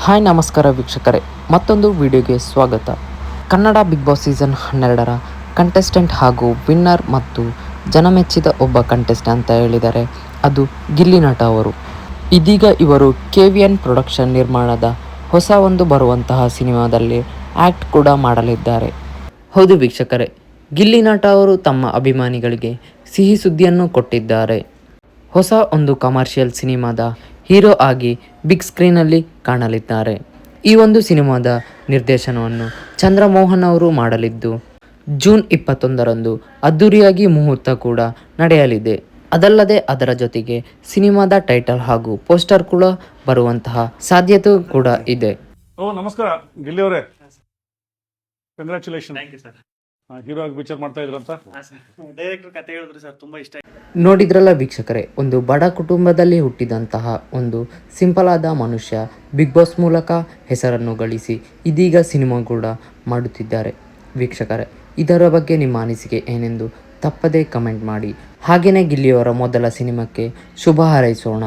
Hi ನಮಸ್ಕಾರ ವೀಕ್ಷಕರೇ, ಮತ್ತೊಂದು ವಿಡಿಯೋಗೆ ಸ್ವಾಗತ. ಕನ್ನಡ ಬಿಗ್ ಬಾಸ್ ಸೀಸನ್ 12ರ ಕಂಟೆಸ್ಟೆಂಟ್ ಹಾಗೂ ವಿನ್ನರ್ ಮತ್ತು ಜನಮೆಚ್ಚಿದ ಒಬ್ಬ ಕಂಟೆಸ್ಟೆಂಟ್ ಅಂತ ಹೇಳಿದರೆ ಅದು ಗಿಲ್ಲಿ ನಟ ಅವರು. ಇದೀಗ ಇವರು KVN ಪ್ರೊಡಕ್ಷನ್ ನಿರ್ಮಾಣದ ಹೊಸ ಒಂದು ಬರುವಂತಹ ಸಿನಿಮಾದಲ್ಲಿ ಆ್ಯಕ್ಟ್ ಕೂಡ ಮಾಡಲಿದ್ದಾರೆ. ಹೌದು ವೀಕ್ಷಕರೇ, ಗಿಲ್ಲಿ ನಟ ಅವರು ತಮ್ಮ ಅಭಿಮಾನಿಗಳಿಗೆ ಸಿಹಿ ಸುದ್ದಿಯನ್ನು ಕೊಟ್ಟಿದ್ದಾರೆ. ಹೊಸ ಒಂದು ಕಮರ್ಷಿಯಲ್ ಸಿನಿಮಾದ ಹೀರೋ ಆಗಿ ಬಿಗ್ ಸ್ಕ್ರೀನಲ್ಲಿ ಕಾಣಲಿದ್ದಾರೆ. ಈ ಒಂದು ಸಿನಿಮಾದ ನಿರ್ದೇಶನವನ್ನು ಚಂದ್ರಮೋಹನ್ ಅವರು ಮಾಡಲಿದ್ದು, ಜೂನ್ 21ರಂದು ಅದ್ದೂರಿಯಾಗಿ ಮುಹೂರ್ತ ಕೂಡ ನಡೆಯಲಿದೆ. ಅದಲ್ಲದೆ ಅದರ ಜೊತೆಗೆ ಸಿನಿಮಾದ ಟೈಟಲ್ ಹಾಗೂ ಪೋಸ್ಟರ್ ಕೂಡ ಬರುವಂತಹ ಸಾಧ್ಯತೆ ಕೂಡ ಇದೆ. ನಮಸ್ಕಾರ ಗಿಲ್ಲಿ ಅವರೇ, ಕಂಗ್ರ್ಯಾಚುಲೇಷನ್. ಹೀರೋ ಆಗಿ ಪಿಕ್ಚರ್ ಮಾಡ್ತಾ ಇದ್ರಂತ ಡೈರೆಕ್ಟರ್ ಕತೆ ಹೇಳಿದ್ರು ಸರ್, ತುಂಬಾ ಇಷ್ಟ. ನೋಡಿದ್ರಲ್ಲ ವೀಕ್ಷಕರೇ, ಒಂದು ಬಡ ಕುಟುಂಬದಲ್ಲಿ ಹುಟ್ಟಿದಂತಹ ಒಂದು ಸಿಂಪಲ್ ಆದ ಮನುಷ್ಯ ಬಿಗ್ ಬಾಸ್ ಮೂಲಕ ಹೆಸರನ್ನು ಗಳಿಸಿ ಇದೀಗ ಸಿನಿಮಾ ಕೂಡ ಮಾಡುತ್ತಿದ್ದಾರೆ. ವೀಕ್ಷಕರೇ, ಇದರ ಬಗ್ಗೆ ನಿಮ್ಮ ಅನಿಸಿಕೆ ಏನೆಂದು ತಪ್ಪದೇ ಕಮೆಂಟ್ ಮಾಡಿ. ಹಾಗೆಯೇ ಗಿಲ್ಲಿಯವರ ಮೊದಲ ಸಿನಿಮಾಕ್ಕೆ ಶುಭ ಹಾರೈಸೋಣ.